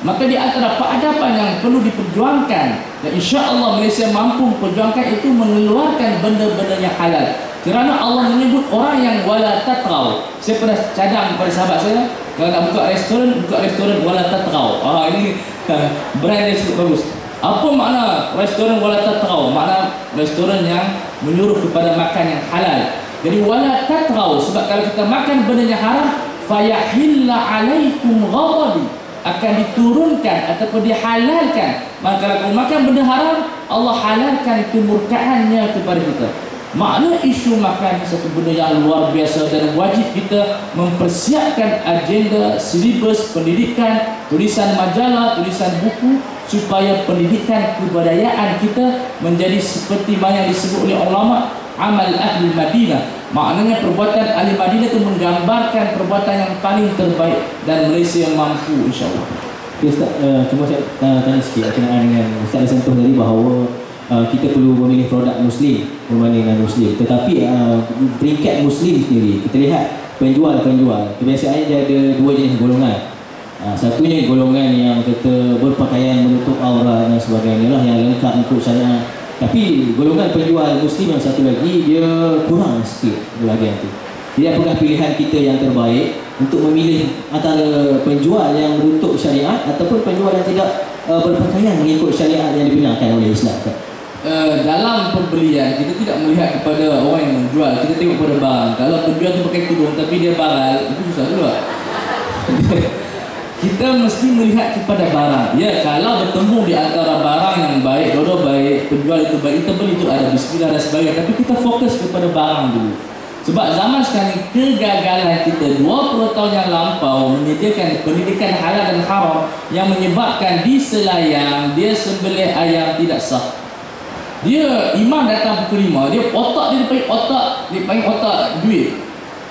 Maka di antara peradaban yang perlu diperjuangkan, dan insya-Allah Malaysia mampu memperjuangkan itu, mengeluarkan benda-benda yang halal. Kerana Allah menyebut orang yang wala tatrau. Saya pernah cadang kepada sahabat saya, kalau nak buka restoran wala tatrau. Ini brand dia cukup bagus. Apa makna restoran wala tatrau? Makna restoran yang menyuruh kepada makan yang halal. Jadi wala tatrau, sebab kalau kita makan benda yang haram, fayahilla alaikum ghadabi, akan diturunkan ataupun dihalalkan. Maka kalau kamu makan benda haram, Allah halalkan kemurkaannya kepada kita. Makna isu makan satu benda yang luar biasa, dan wajib kita mempersiapkan agenda, silibus pendidikan, tulisan majalah, tulisan buku, supaya pendidikan kebudayaan kita menjadi seperti mana yang disebut oleh ulama amal ahli Madinah. Maknanya perbuatan ahli Madinah itu menggambarkan perbuatan yang paling terbaik, dan Malaysia yang mampu insya-Allah. Ustaz, cuma saya tanya sikit berkenaan dengan Ustaz sentuh tadi bahawa kita perlu memilih produk Muslim berbanding dengan Muslim. Tetapi peringkat Muslim sendiri, kita lihat penjual-penjual kebiasaannya dia ada dua jenis golongan. Satunya golongan yang kata berpakaian menutup aurat dan sebagainya lah, yang lengkap ikut syariat. Tapi golongan penjual Muslim yang satu lagi, dia kurang sikit bahagian tu. Jadi apakah pilihan kita yang terbaik untuk memilih antara penjual yang menutup syariat ataupun penjual yang tidak berpakaian mengikut syariat yang dibenarkan oleh Islam? Dalam pembelian kita tidak melihat kepada orang yang menjual, kita tengok pada barang. Kalau penjual tu pakai tudung tapi dia baral, itu susah juga. Kita mesti melihat kepada barang. Ya, kalau bertemu di antara barang yang baik, dua-dua baik, penjual itu baik, kita beli, itu ada bismillah dan sebagainya. Tapi kita fokus kepada barang dulu. Sebab zaman sekarang kegagalan kita 20 tahun yang lampau menyediakan pendidikan halal dan haram yang menyebabkan di Selayang dia sembelih ayam tidak sah. Dia imam datang pukul 5, dia otak dia panggil otak duit.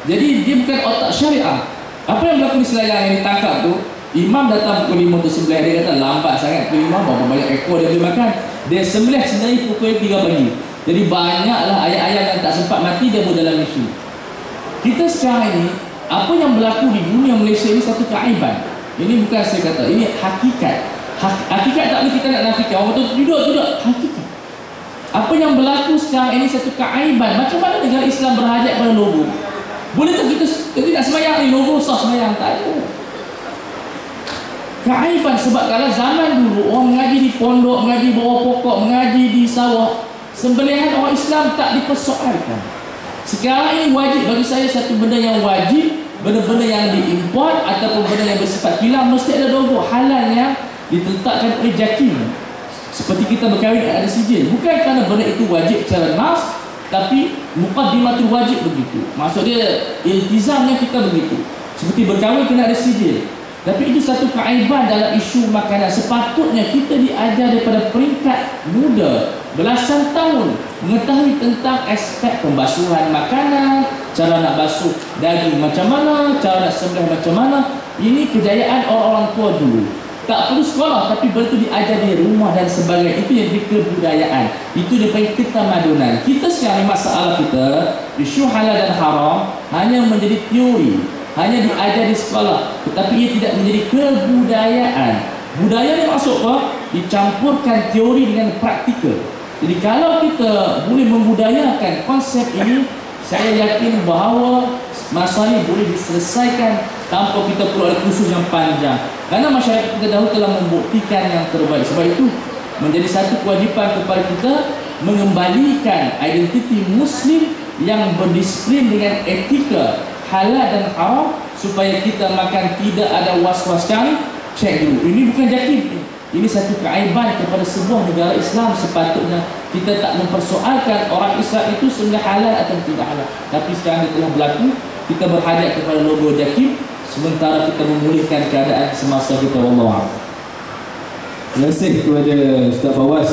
Jadi dia bukan otak syariah. Apa yang berlaku di Selayang yang ditangkap tu, imam datang pukul 5 tu sembelih, dia kata lambat sangat pukul 5, berapa banyak ekor dia boleh makan. Dia sembelih sebenarnya pukul 3 pagi. Jadi banyaklah ayam-ayam yang tak sempat mati, dia buat dalam mesin. Kita sekarang ini, apa yang berlaku di dunia Malaysia ini satu keaiban. Ini bukan saya kata, ini hakikat. Hakikat tak boleh kita nak nafikan. Orang tu tidak, hakikat. Apa yang berlaku sekarang ini satu keaiban. Macam mana negara Islam berhajat pada logo? Boleh tak kita nak semayang ni logo sah semayang? Tak ada. Keaiban, sebab kalau zaman dulu orang mengaji di pondok, mengaji bawah pokok, mengaji di sawah, sembelihan orang Islam tak dipersoalkan. Sekarang ini wajib bagi saya, satu benda yang wajib, benda-benda yang diimport ataupun benda yang bersifat hilang mesti ada logo halal yang diletakkan oleh JAKIM. Seperti kita berkahwin ada sijil. Bukan kerana benda itu wajib secara nas, tapi muqaddimatul wajib begitu. Maksud dia iltizamnya kita begitu. Seperti berkahwin kena ada sijil. Tapi itu satu keaiban dalam isu makanan. Sepatutnya kita diajar daripada peringkat muda, belasan tahun, mengetahui tentang aspek pembasuhan makanan, cara nak basuh daging macam mana, cara nak sembelih macam mana. Ini kejayaan orang-orang tua dulu. Tak perlu sekolah, tapi benda itu diajar di rumah dan sebagainya. Itu yang kebudayaan. Itu dia panggil ketamadunan. Kita sekarang masalah kita, isu halal dan haram hanya menjadi teori, hanya diajar di sekolah, tetapi ia tidak menjadi kebudayaan. Budaya ni maksud apa? Dicampurkan teori dengan praktikal. Jadi kalau kita boleh membudayakan konsep ini, saya yakin bahawa masalah ini boleh diselesaikan tanpa kita perlu ada kursus yang panjang. Kerana masyarakat kita dahulu telah membuktikan yang terbaik. Sebab itu menjadi satu kewajipan kepada kita mengembalikan identiti Muslim yang berdisiplin dengan etika halal dan haram, supaya kita makan tidak ada was-was. Kami cek dulu, ini bukan JAKIM, ini satu keaiban kepada sebuah negara Islam. Sepatutnya kita tak mempersoalkan orang Islam itu sebenarnya halal atau tidak halal. Tapi sekarang telah berlaku, kita berhajat kepada logo JAKIM, sementara kita memulihkan keadaan semasa kita. Wallahu a'lam. Terima kasih kepada Ustaz Fawaz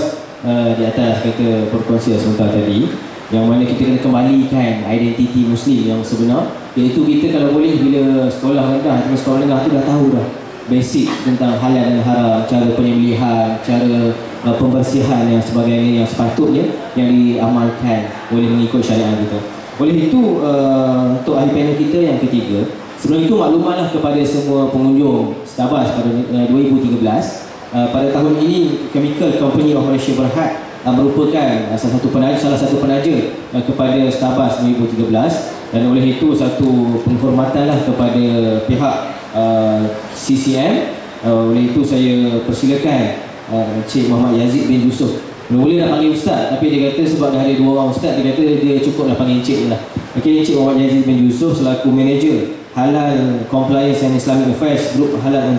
di atas kata perkongsian sebentar tadi, yang mana kita kena kembalikan identiti Muslim yang sebenar, iaitu kita kalau boleh bila sekolah rendah atau sekolah rendah tu dah tahu dah basic tentang halal dan haram, cara penyembelihan, cara pembersihan yang sebagainya yang sepatutnya yang diamalkan oleh mengikut syariat kita. Oleh itu untuk ahli panel kita yang ketiga, sebelum itu maklumatlah kepada semua pengunjung Starbucks pada 2013. Pada tahun ini Chemical Company of Malaysia Berhad merupakan salah satu penaja kepada Starbucks 2013, dan oleh itu satu penghormatanlah kepada pihak CCM. Oleh itu saya persilakan Encik Muhammad Yazid bin Yusof. Mula nak panggil ustaz, tapi dia kata sebab dah ada 2 orang ustaz, dia kata dia cukuplah panggil encik je lah. Okey, Encik Muhammad Yazid bin Yusof selaku manager Halal Compliance and Islamic Affairs Group Halal and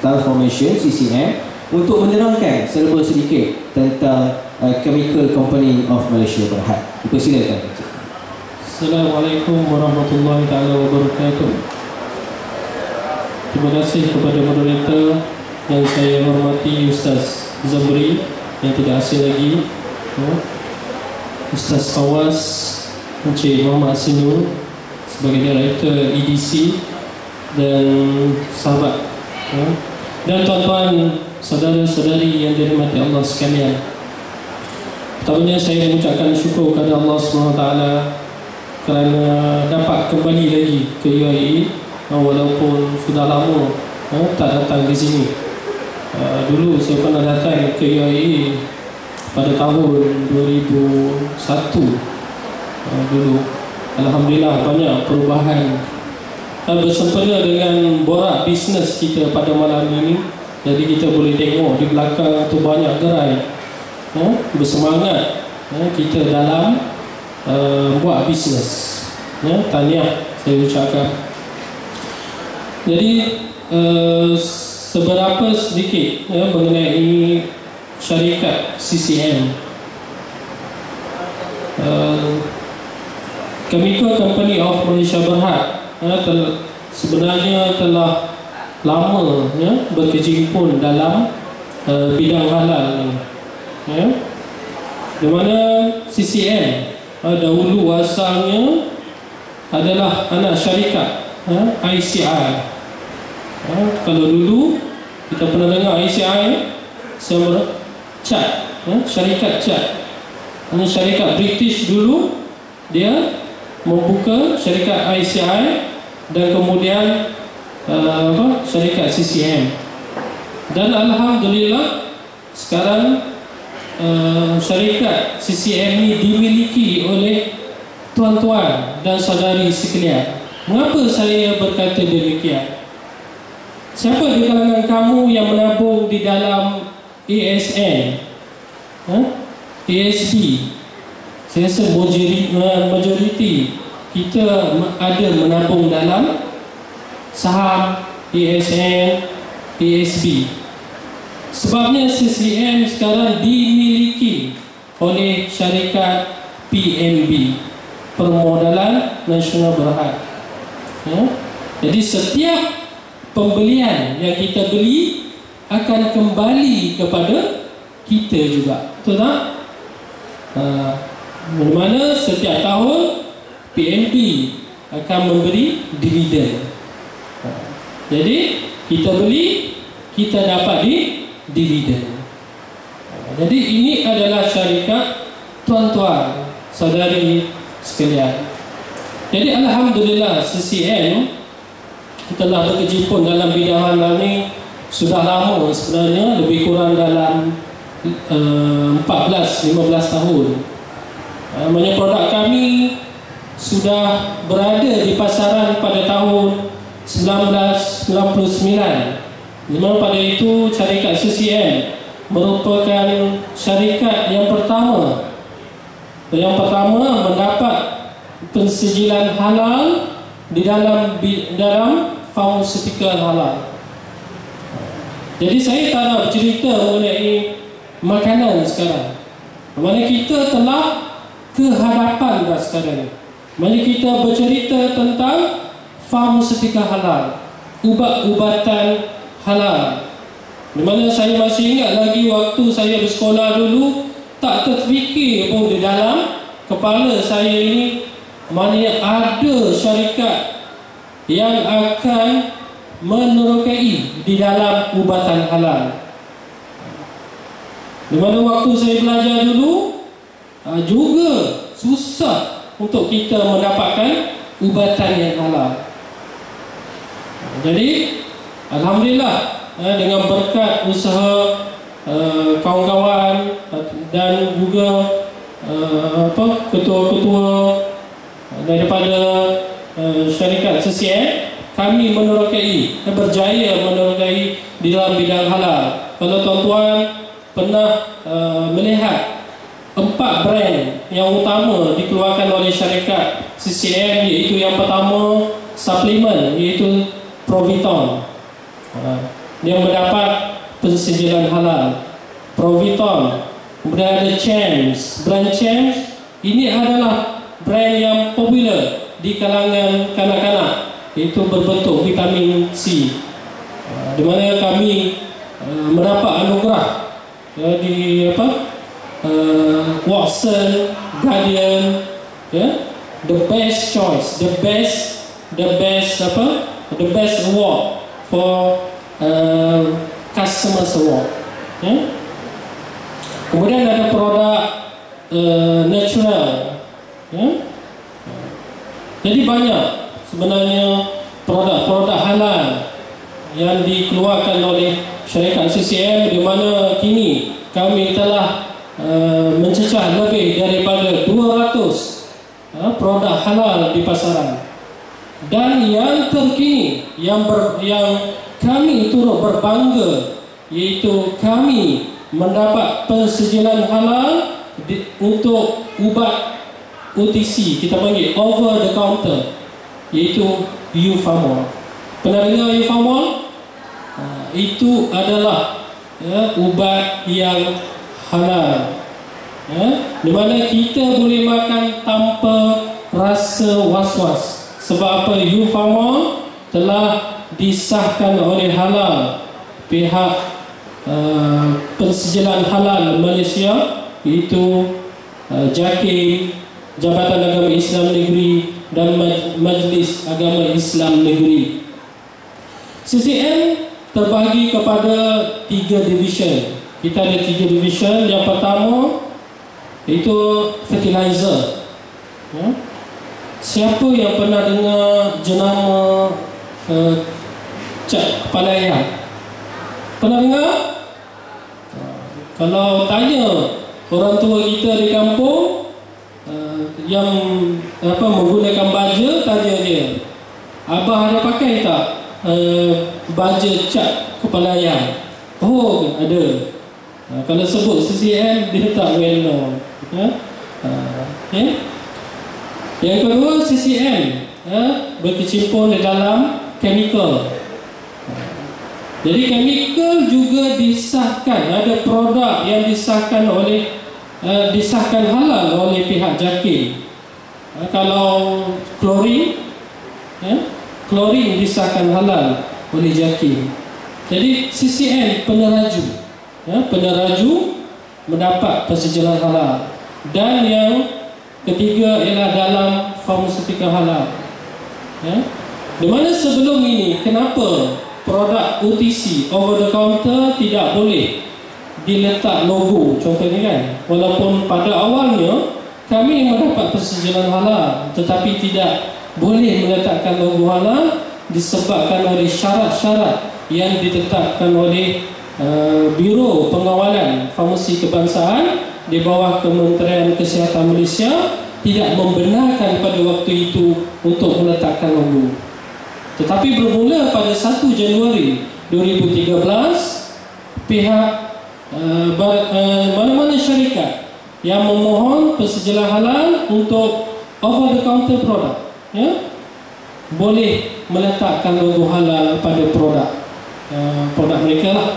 Transformation CCM untuk menerangkan serba sedikit tentang Chemical Company of Malaysia Berhad. Dipersilakan. Assalamualaikum warahmatullahi taala wabarakatuh. Terima kasih kepada moderator yang saya hormati, Ustaz Zamri yang tidak asing lagi, Ustaz Fawaz, Encik Muhammad Sinul sebagai Director EDC, dan sahabat, dan tuan-tuan, saudara-saudari yang dirahmati Allah sekalian. Pertamanya saya mengucapkan syukur kepada Allah SWT kerana dapat kembali lagi ke UAE, walaupun sudah lama tak datang di sini. Dulu saya pernah datang ke UAE pada tahun 2001 dulu. Alhamdulillah banyak perubahan. Bersempena dengan borak bisnes kita pada malam ini, jadi kita boleh tengok di belakang tu banyak gerai bersemangat kita dalam buat bisnes. Tahniah saya ucapkan. Jadi seberapa sedikit mengenai syarikat CCM. Chemical Company of Malaysia Berhad sebenarnya telah lama berkecimpung dalam bidang halal ini. Di mana CCM dahulu asalnya adalah anak syarikat ICI. Kalau dulu kita pernah dengar ICI, cat, syarikat cat. Syarikat British dulu dia membuka syarikat ICI, dan kemudian syarikat CCM. Dan alhamdulillah sekarang syarikat CCM ini dimiliki oleh tuan-tuan dan saudari sekalian. Mengapa saya berkata demikian? Siapa di kalangan kamu yang menabung di dalam ASN, ASB? Saya rasa majoriti kita ada menabung dalam saham ASN, ASB. Sebabnya CCM sekarang dimiliki oleh syarikat PNB, Permodalan Nasional Berhad. Jadi setiap pembelian yang kita beli akan kembali kepada kita juga. Betul tak? Di mana setiap tahun PNB akan memberi dividen. Jadi kita beli, kita dapat dividen. Jadi ini adalah syarikat tuan-tuan saudari sekalian. Jadi alhamdulillah CCM telah berkecimpung dalam bidang halal ni sudah lama sebenarnya, lebih kurang dalam 14-15 tahun. Banyak produk kami sudah berada di pasaran pada tahun 1999. Di mana pada itu syarikat CCM merupakan syarikat yang pertama mendapat pensijilan halal di dalam pharmaceutical halal. Jadi saya tak nak bercerita mengenai makanan sekarang. Mana kita telah ke hadapan dah sekarang. Mana kita bercerita tentang pharmaceutical halal, ubat-ubatan halal. Di mana saya masih ingat lagi waktu saya bersekolah dulu, tak terfikir pun di dalam kepala saya ini mana ada syarikat yang akan menerokai di dalam ubatan halal. Di mana waktu saya belajar dulu juga susah untuk kita mendapatkan ubatan yang halal. Jadi Alhamdulillah, dengan berkat usaha kawan-kawan dan juga ketua-ketua daripada syarikat CCM, kami menerokai, berjaya menerokai di dalam bidang halal. Kalau tuan-tuan pernah melihat 4 brand yang utama dikeluarkan oleh syarikat CCM, iaitu yang pertama suplemen, iaitu Proviton, yang mendapat persetujuan halal. Proviton. Kemudian ada Champs, brand Champs. Ini adalah brand yang popular di kalangan kanak-kanak, iaitu berbentuk vitamin C, di mana kami mendapat anugerah di Watson, Guardian, the best choice, the best award for customer award. Kemudian ada produk natural. Jadi banyak sebenarnya produk-produk halal yang dikeluarkan oleh syarikat CCM, di mana kini kami telah mencecah lebih daripada 200 produk halal di pasaran. Dan yang terkini yang kami turut berbangga, iaitu kami mendapat persetujuan halal untuk ubat OTC, kita panggil over the counter, iaitu Euphamol. Pernah dengar Euphamol? Itu adalah ubat yang halal, di mana kita boleh makan tanpa rasa was-was. Sebab apa? Euphamol telah disahkan oleh halal pihak persetujuan halal Malaysia, iaitu JAKIM, Jabatan Agama Islam Negeri, dan Majlis Agama Islam Negeri. CCM terbahagi kepada 3 division. Kita ada 3 division. Yang pertama itu fertilizer. Siapa yang pernah dengar jenama cat kepala ayam? Pernah dengar? Kalau tanya orang tua kita di kampung yang menggunakan baja, tanya dia, abah ada pakai tak baja cat kepala ayam? Oh, ada. Kalau sebut CCM, dia tak well known. Yang kedua, CCM berkecimpung di dalam chemical. Jadi chemical juga disahkan, ada produk yang disahkan halal oleh pihak JAKIM. Kalau klorin disahkan halal oleh JAKIM. Jadi CCM peneraju mendapat persetujuan halal. Dan yang ketiga ialah dalam farmasetika halal. Di mana sebelum ini, kenapa produk OTC, over the counter, tidak boleh diletak logo contohnya kan? Walaupun pada awalnya kami mendapat persetujuan halal, tetapi tidak boleh meletakkan logo halal disebabkan oleh syarat-syarat yang ditetapkan oleh Biro Pengawalan Farmasi Kebangsaan di bawah Kementerian Kesihatan Malaysia tidak membenarkan pada waktu itu untuk meletakkan logo. Tetapi bermula pada 1 Januari 2013, pihak mana-mana syarikat yang memohon persetujuan halal untuk over the counter produk, boleh meletakkan logo halal pada produk mereka lah.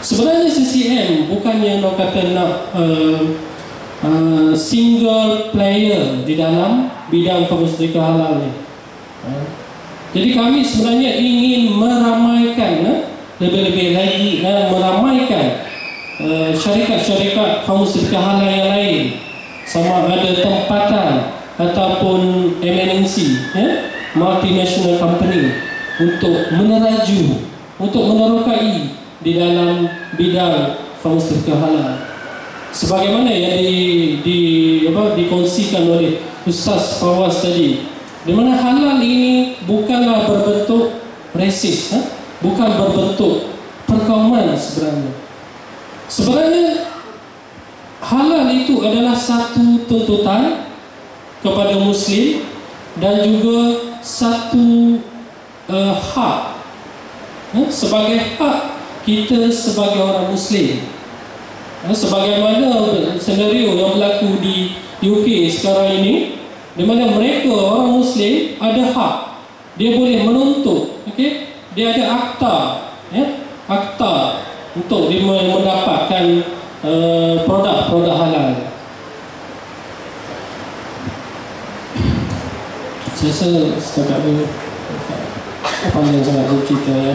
Sebenarnya CCM bukannya nak kata nak single player di dalam bidang farmasetika halal ni. Jadi kami sebenarnya ingin meramaikan, lebih-lebih lagi meramaikan syarikat-syarikat farmasetika halal yang lain, sama ada tempatan ataupun MNC, multinational company, untuk meneraju, untuk menerokai di dalam bidang farmasetika halal. Sebagaimana yang dikongsikan oleh Ustaz Fawaz tadi, di mana halal ini bukanlah berbentuk resis, bukan berbentuk perkauman sebenarnya. Sebenarnya halal itu adalah satu tuntutan kepada Muslim dan juga satu hak, sebagai hak kita sebagai orang Muslim. Sebagaimana senario yang berlaku di UK sekarang ini, di mana mereka orang Muslim ada hak, dia boleh menuntut, dia ada akta, akta untuk dia mendapatkan produk-produk halal. Saya rasa setakat ini panjang sangat cerita ya.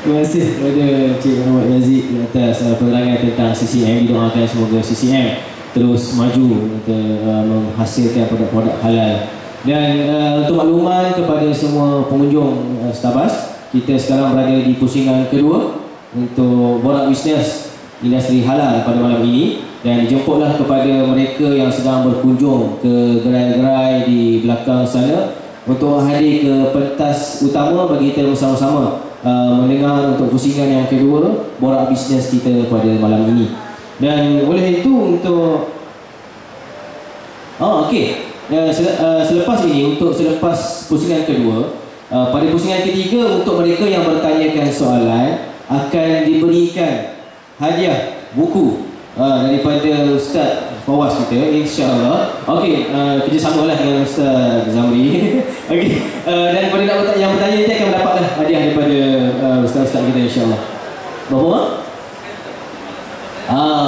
Terima kasih kepada Cik Muhammad Yazid di atas penerangan tentang CCM. Didoakan semoga CCM terus maju untuk menghasilkan produk-produk halal. Dan untuk makluman kepada semua pengunjung Starbucks, kita sekarang berada di pusingan kedua untuk borak bisnes industri halal pada malam ini. Dan dijemputlah kepada mereka yang sedang berkunjung ke gerai-gerai di belakang sana untuk hadir ke pentas utama bagi kita bersama-sama mendengar untuk pusingan yang kedua borak bisnes kita pada malam ini. Dan oleh itu untuk selepas ini, untuk selepas pusingan kedua, pada pusingan ketiga untuk mereka yang bertanyakan soalan akan diberikan hadiah buku daripada Ustaz Fawaz kita, insya-Allah. Okey, kerjasamalah dengan Ustaz Zamri. Okey, dan kepada yang bertanya nanti akan mendapatlah hadiah daripada ustaz-ustaz kita, insya-Allah. Berapa?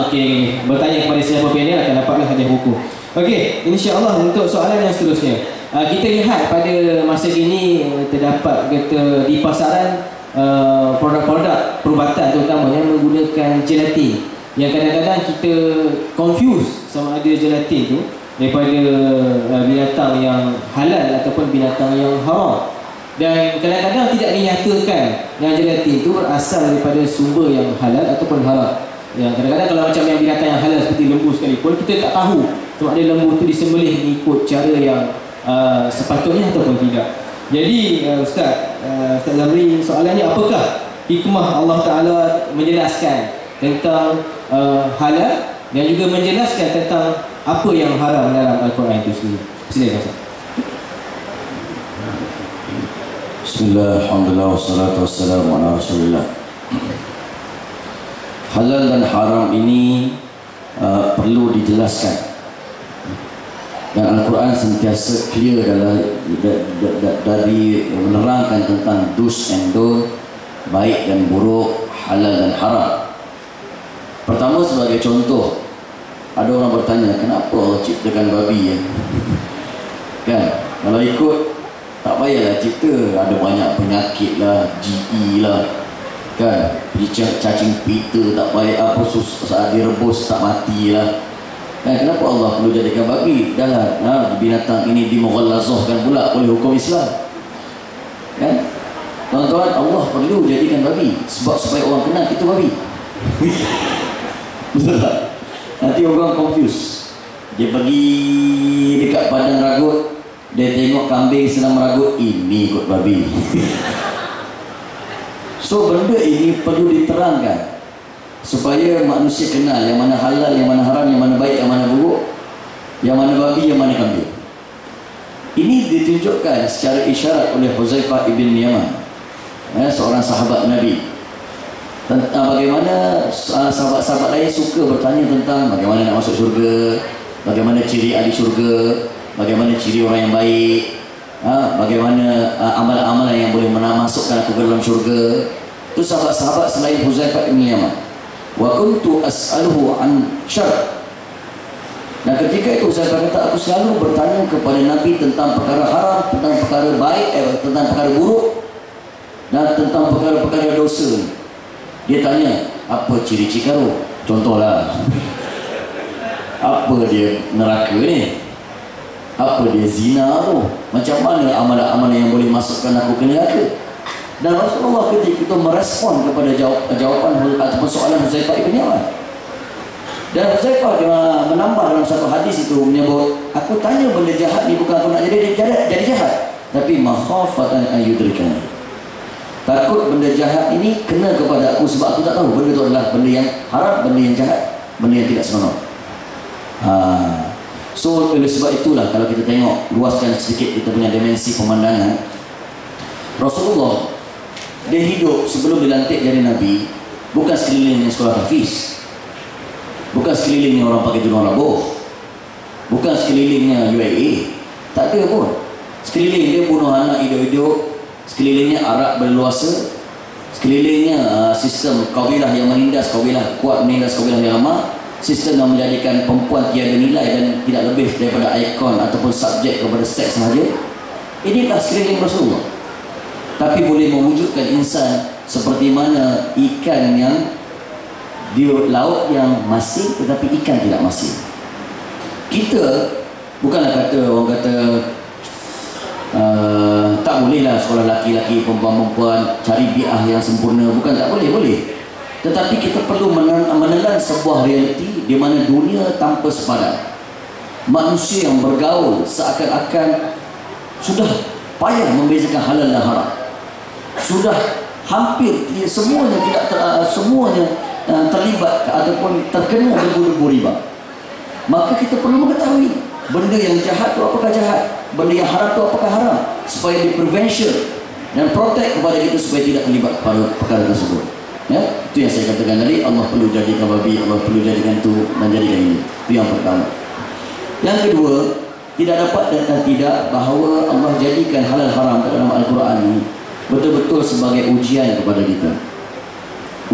Okey, bertanya kepada siapa panel akan dapatlah hadiah buku. Okey, insya-Allah. Untuk soalan yang seterusnya, kita lihat pada masa kini terdapat kata di pasaran produk-produk perubatan terutamanya menggunakan gelatin, yang kadang-kadang kita confuse sama ada gelatin tu daripada binatang yang halal ataupun binatang yang haram. Dan kadang-kadang tidak dinyatakan yang gelatin tu berasal daripada sumber yang halal ataupun haram. Yang kadang-kadang kalau macam yang binatang yang halal seperti lembu sekalipun, kita tak tahu sama ada lembu tu disembelih mengikut cara yang sepatutnya ataupun tidak. Jadi Ustaz Zamri, soalannya, apakah hikmah Allah Ta'ala menjelaskan tentang halal dan juga menjelaskan tentang apa yang haram dalam Al-Quran itu sendiri? Silakan Ustaz. Bismillah, alhamdulillah, wassalatu wassalamu ala rasulillah. Halal dan haram ini perlu dijelaskan, dan Al-Quran sentiasa clear dari menerangkan tentang do's and don't, baik dan buruk, halal dan haram. Pertama, sebagai contoh, ada orang bertanya, kenapa Allah ciptakan babi ya? Kan, kalau ikut tak payahlah cipta, ada banyak penyakit lah, GE lah, kan, cacing pita tak payah, apa saat direbus tak mati lah. Kan, kenapa Allah perlu jadikan babi? Dah binatang ini dimughallazahkan pula oleh hukum Islam. Kan, tuan-tuan, Allah perlu jadikan babi sebab supaya orang kenal kita babi. Betul tak? Nanti orang confuse. Dia pergi dekat padang ragut, dia tengok kambing sedang meragut, ini ikut babi. So benda ini perlu diterangkan supaya manusia kenal yang mana halal, yang mana haram, yang mana baik, yang mana buruk, yang mana babi, yang mana kambing. Ini ditunjukkan secara isyarat oleh Huzaifah ibn Yaman, seorang sahabat Nabi, tentang bagaimana sahabat-sahabat lain suka bertanya tentang bagaimana nak masuk syurga, bagaimana ciri ahli syurga, bagaimana ciri orang yang baik, bagaimana amalan-amalan yang boleh memasukkan aku ke dalam syurga. Itu sahabat-sahabat selain Huzaifah ibn Yaman. Wa kuntu as'aluhu an syarr. Dan ketika itu saya kata, aku selalu bertanya kepada Nabi tentang perkara haram, tentang perkara baik, tentang perkara buruk, dan tentang perkara-perkara dosa. Dia tanya, apa ciri-ciri karo? Contohlah, apa dia neraka ni? Apa dia zina tu? Macam mana amalan-amalan yang boleh masukkan aku ke neraka? Dan Rasulullah ketika itu merespon kepada jawapan ataupun soalan Huzaifah ibn Yaman. Dan Huzaifah dia menambah dalam satu hadis itu menyebut, aku tanya benda jahat ni bukan aku nak jadi jahat, tapi makhafatan ayyudrikani. Takut benda jahat ini kena kepada aku sebab aku tak tahu benda itu adalah benda yang haram, benda yang jahat, benda yang tidak senonoh. So oleh sebab itulah kalau kita tengok luaskan sedikit kita punya dimensi pemandangan, Rasulullah dia hidup sebelum dilantik jadi Nabi bukan sekelilingnya sekolah hafiz, bukan sekelilingnya orang pakai tudung labuh, bukan sekelilingnya UAE, tak ada pun. Sekeliling dia bunuh anak hidup-hidup, sekelilingnya arak berluasa, sekelilingnya sistem kabilah yang menindas kabilah kuat, menindas kabilah yang lemah, sistem yang menjadikan perempuan tiada nilai dan tidak lebih daripada ikon ataupun subjek kepada seks sahaja. Inilah sekeliling Rasulullah. Tapi boleh mewujudkan insan seperti mana ikan yang di laut yang masin tetapi ikan tidak masin. Kita bukanlah kata orang kata tak bolehlah sekolah laki-laki, perempuan-perempuan cari bi'ah yang sempurna, bukan tak boleh, boleh. Tetapi kita perlu menelan sebuah realiti di mana dunia tanpa sepadan, manusia yang bergaul seakan-akan sudah payah membezakan halal dan haram, sudah hampir semuanya terlibat ataupun terkena debu-debu riba. Maka kita perlu mengetahui benda yang jahat itu apakah jahat, benda yang haram itu apakah haram, supaya di prevention dan protect kepada kita supaya tidak terlibat pada perkara tersebut. Ya, itu yang saya katakan tadi, Allah perlu jadikan babi, Allah perlu jadikan itu dan jadikan ini. Itu yang pertama. Yang kedua, tidak dapat dan tidak bahawa Allah jadikan halal haram dalam Al-Quran ini betul-betul sebagai ujian kepada kita.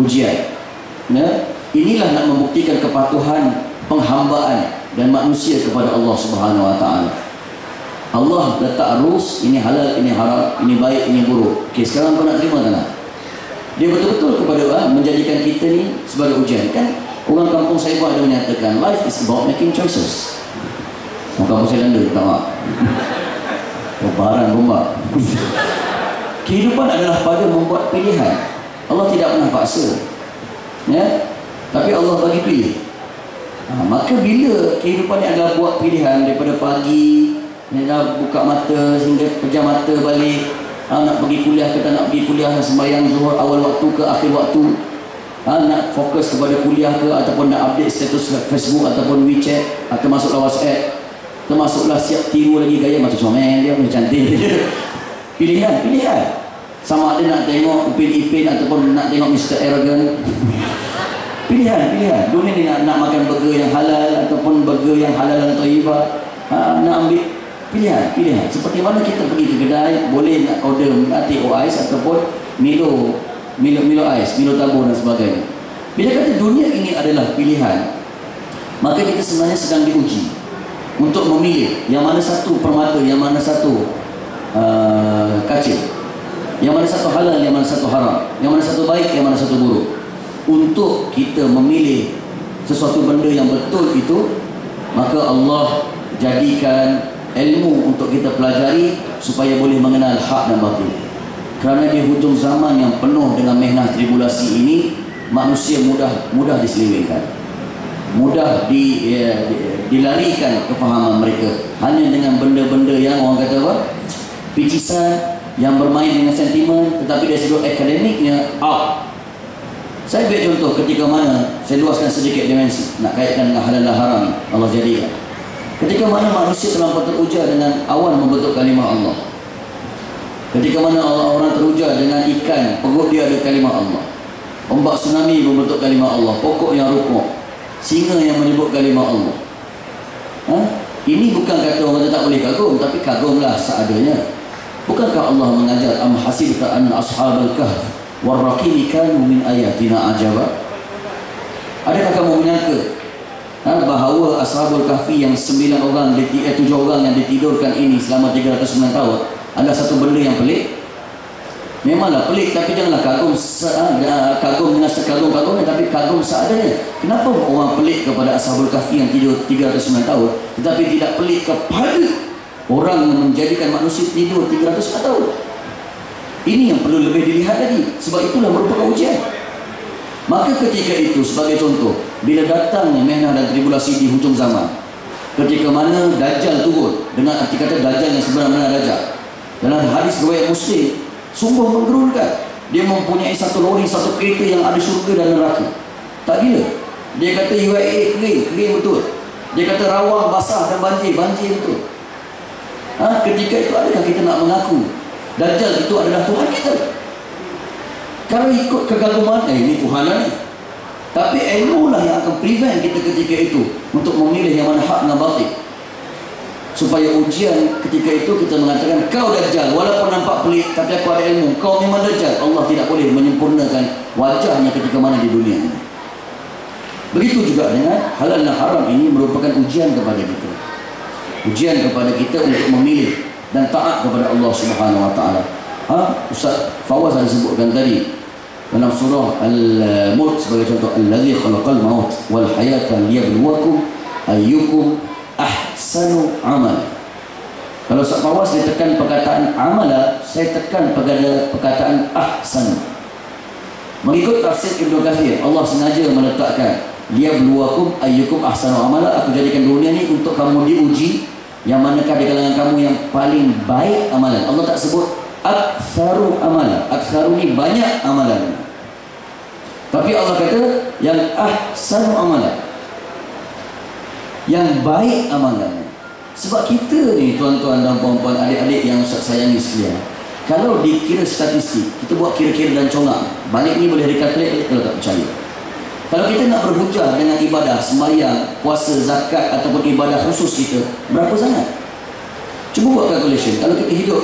Ujian. Ya, inilah nak membuktikan kepatuhan, penghambaan dan manusia kepada Allah Subhanahu Wa Taala. Allah letak rules, ini halal, ini haram, ini baik, ini buruk. Okey, sekarang kau nak terima tak nak? Dia betul-betul kepada menjadikan kita ni sebagai ujian. Kan orang kampung saya buat ada menyatakan life is about making choices. Orang kampung saya Landa tak mak barang gombak. Kehidupan adalah pada membuat pilihan. Allah tidak pernah paksa, ya, tapi Allah bagi pilih. Maka bila kehidupan ni adalah buat pilihan daripada pagi, dah buka mata hingga pejam mata balik, nak pergi kuliah ke tak nak pergi kuliah, nak sembahyang zuhur awal waktu ke akhir waktu, nak fokus kepada kuliah ke ataupun nak update status Facebook ataupun WeChat atau masuklah WhatsApp, termasuklah siap tiru lagi gaya macam comel dia, macam cantik. Pilihan sama ada nak tengok Upin Ipin ataupun nak tengok Mr. Arrogant. Pilihan dunia ni nak makan burger yang halal ataupun burger yang halal dan thayyibah, nak ambil pilihan. Seperti mana kita pergi ke kedai, boleh nak order latte o ais ataupun Milo ais, Milo tabur dan sebagainya. Bila kata dunia ini adalah pilihan, maka kita sebenarnya sedang diuji untuk memilih yang mana satu permata, yang mana satu kaca, yang mana satu halal, yang mana satu haram, yang mana satu baik, yang mana satu buruk. Untuk kita memilih sesuatu benda yang betul itu, maka Allah jadikan ilmu untuk kita pelajari supaya boleh mengenal hak dan batil. Kerana di hujung zaman yang penuh dengan mehnah tribulasi ini, manusia mudah diselewengkan, mudah dilarikan kefahaman mereka hanya dengan benda-benda yang orang kata apa, picisan, yang bermain dengan sentimen, tetapi dari sudut akademiknya out. Saya ambil contoh ketika mana, saya luaskan sedikit dimensi nak kaitkan dengan halal dan haram ni Allah jadikan. Ketika mana manusia terlampau teruja dengan awan membentuk kalimah Allah, ketika mana orang teruja dengan ikan, perut dia ada kalimah Allah, ombak tsunami membentuk kalimah Allah, pokok yang rukuk, singa yang menyebut kalimah Allah. Ini bukan kata orang tak boleh kagum, tapi kagumlah seadanya. Bukankah Allah mengajar am hasibta an ashabal kahf warraqim kanu min ayatina ajaba? Adakah kamu menyangka bahawa ashabul kahfi yang 7 orang yang ditidurkan ini selama 309 tahun adalah satu benda yang pelik? Memanglah pelik, tapi janganlah kagum dengan sekagum-kagumnya, tapi kagum seadanya. Kenapa orang pelik kepada ashabul kahfi yang tidur 309 tahun tetapi tidak pelik kepada orang yang menjadikan manusia tidur 300 tahun? Ini yang perlu lebih dilihat lagi. Sebab itulah merupakan ujian. Maka ketika itu, sebagai contoh, bila datangnya mehnah dan tribulasi di hujung zaman, ketika mana Dajjal turun, dengan arti kata Dajjal yang sebenarnya Dajjal, dalam hadis riwayat Muslim, sungguh menggerunkan Dia mempunyai satu lori, satu kereta yang ada syurga dan neraka. Tak gila. Dia kata UAE kering betul. Dia kata Rawang basah dan banjir betul. Ketika itu adakah kita nak mengaku Dajjal itu adalah Tuhan kita? Kalau ikut kekaguman, ini Tuhan lah ni. Tapi ilmu lah yang akan prevent kita ketika itu untuk memilih yang mana hak dan batil. Supaya ujian ketika itu kita mengatakan, kau Dajjal, walaupun nampak pelik, tapi aku ada ilmu, kau memang Dajjal. Allah tidak boleh menyempurnakan wajahnya ketika mana di dunia ini. Begitu juga dengan halal dan haram, ini merupakan ujian kepada kita. Ujian kepada kita untuk memilih dan taat kepada Allah Subhanahu wa taala. Ustaz Fawaz ada sebutkan tadi dalam surah Al-Mulk sebagai contoh, allazi khalaqal maut wal hayata liyabluwakum ayyukum ahsanu amala. Kalau Ustaz Fawaz dia tekan perkataan amala, saya tekan pada perkataan ahsan. Mengikut tafsir Ibnu Katsir, Allah sengaja meletakkan liyabluwakum ayyukum ahsanu amala. Aku jadikan dunia ni untuk kamu diuji, yang manakah di kalangan kamu yang paling baik amalan. Allah tak sebut aktsaru amalan. Aktsaru ni banyak amalan. Tapi Allah kata yang ahsanu amalan, yang baik amalan. Sebab kita ni tuan-tuan dan puan-puan, adik-adik yang Ustaz sayangi sekalian, kalau dikira statistik, kita buat kira-kira dan congak, balik ni boleh dikalkulate kalau tak percaya. Kalau kita nak berhujah dengan ibadah, sembahyang, puasa, zakat ataupun ibadah khusus kita, berapa sangat? Cuba buat calculation. Kalau kita hidup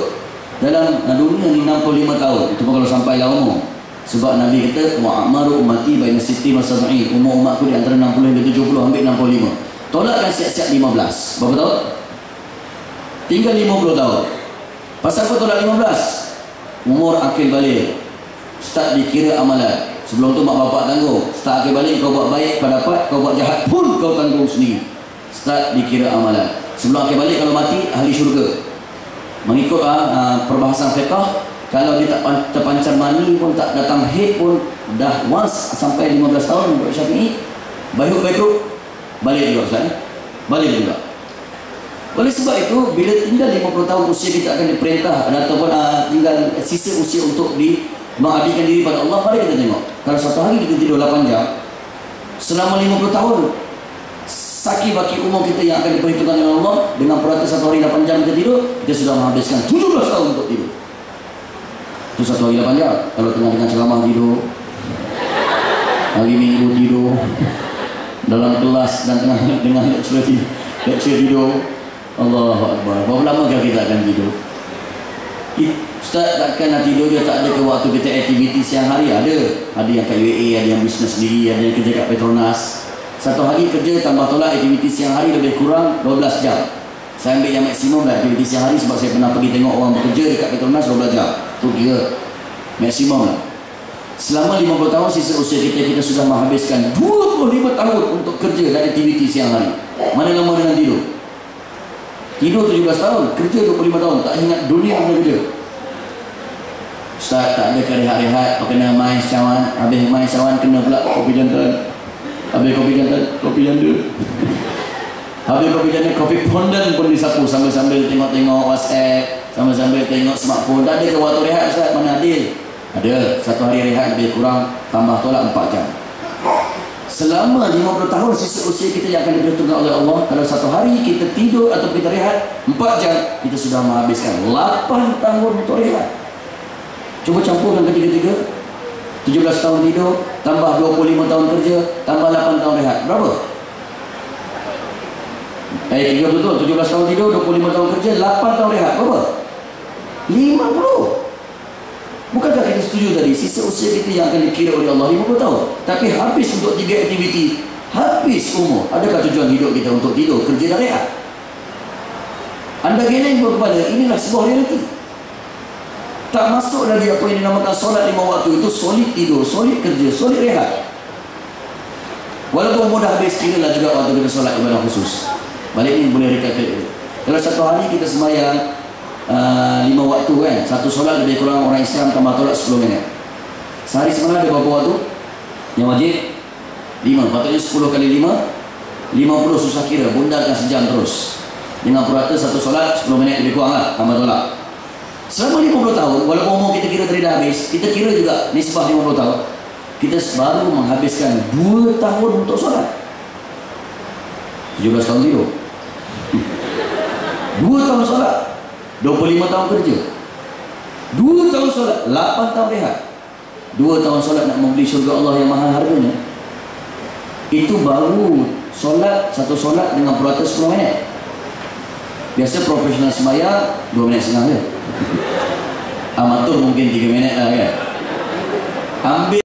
dalam dunia ni 65 tahun, itu pun kalau sampai lah umur. Sebab Nabi kata, wa'amaru ummati baina 60 wa 70. Umur umatku di antara 60 hingga 70, ambil 65. Tolakkan siap-siap 15. Berapa tahun? Tinggal 50 tahun. Pasal apa tolak 15? Umur akil balik. Start dikira amalan. Sebelum tu mak bapak tanggung. Start akil balik, kau buat baik, kau dapat. Kau buat jahat pun kau tanggung sendiri. Start dikira amalan. Sebelum akil balik, kalau mati, ahli syurga. Mengikut perbahasan fiqah, kalau dia tak terpancar mani pun, tak datang haid pun, dah once sampai 15 tahun untuk Syafi'i, baik-baik balik juga Ustaz. Balik juga. Oleh sebab itu, bila tinggal 50 tahun usia kita akan diperintah ataupun tinggal sisa usia untuk mengabdikan diri pada Allah, mari kita tengok. Kalau satu hari kita tidur 8 jam, selama 50 tahun saki baki umur kita yang akan diperhitungkan oleh Allah, dengan purata satu hari 8 jam kita tidur, kita sudah menghabiskan 17 tahun untuk tidur. Itu satu hari 8 jam. Kalau tengah-tengah ceramah tidur, hari Minggu tidur, dalam kelas dan tengah dengan lecture tidur, Allahu Akbar. Berapa lama kita akan tidur? Ustaz takkan nak tidur dia tak ada ke waktu kita aktiviti siang hari? Ada yang kat UAE, ada yang bisnes sendiri, ada yang kerja kat Petronas. Satu hari kerja tambah tolak aktiviti siang hari lebih kurang 12 jam. Saya ambil yang maksimum lah aktiviti siang hari, sebab saya pernah pergi tengok orang bekerja dekat Petronas 12 jam. Tu kira maksimum lah. Selama 50 tahun sisa usia kita sudah menghabiskan 25 tahun untuk kerja dan aktiviti siang hari. Mana lama dengan tidur? Tidur 17 tahun, kerja 25 tahun, tak ingat dunia mana kerja. Ustaz tak ada kerehat-rehat, kena main cawan, habis main cawan kena pula kopi jantan. Habis kopi jantan, kopi janda. Habis kopi janda, kopi pondan pun disapu sambil-sambil tengok-tengok WhatsApp, sambil-sambil tengok smartphone. Tak ada ke waktu rehat Ustaz? Mana adil? Ada, satu hari rehat lebih kurang, tambah tolak 4 jam. Selama 50 tahun sisa usia kita yang akan diperhitungkan oleh Allah, kalau satu hari kita tidur atau kita rehat 4 jam, kita sudah menghabiskan 8 tahun untuk rehat. Cuba campurkan ketiga-tiga. 17 tahun tidur, tambah 25 tahun kerja, tambah 8 tahun rehat. Berapa? 3 betul, 17 tahun tidur, 25 tahun kerja, 8 tahun rehat. Berapa? 50. Bukankah kita setuju tadi, sisa usia kita yang akan dikira oleh Allah 50 tahun, tapi habis untuk 3 aktiviti, habis umur. Adakah tujuan hidup kita untuk tidur, kerja dan rehat? Anda geleng berkepada, inilah sebuah realiti. Tak masuk lagi apa yang dinamakan solat 5 waktu. Itu solid tidur, solid kerja, solid rehat. Walaupun mudah habis, kiralah juga waktu kita solat ibadah khusus. Balik ni boleh rekat. Kalau satu hari kita sembahyang 5 waktu kan, satu solat lebih kurang orang Islam tambah tolak 10 minit. Sehari semalam ada berapa waktu? Yang wajib 5, patutnya 10 kali 5 50 susah kira, bundalkan sejam terus. Dengan purata satu solat 10 minit lebih kurang lah, tambah tolak. Selama 50 tahun, walaupun umur kita kira tadi dah habis, kita kira juga nisbah 50 tahun, kita baru menghabiskan 2 tahun untuk solat. 17 tahun tidur, 2 tahun solat, 25 tahun kerja, 2 tahun solat, 8 tahun rehat, 2 tahun solat nak membeli syurga Allah yang mahal harganya. Itu baru solat, satu solat dengan peratus 10 minit. Biasa profesional semaya 2 minit setengah je. Amatur mungkin 3 minit lah kan. Ambil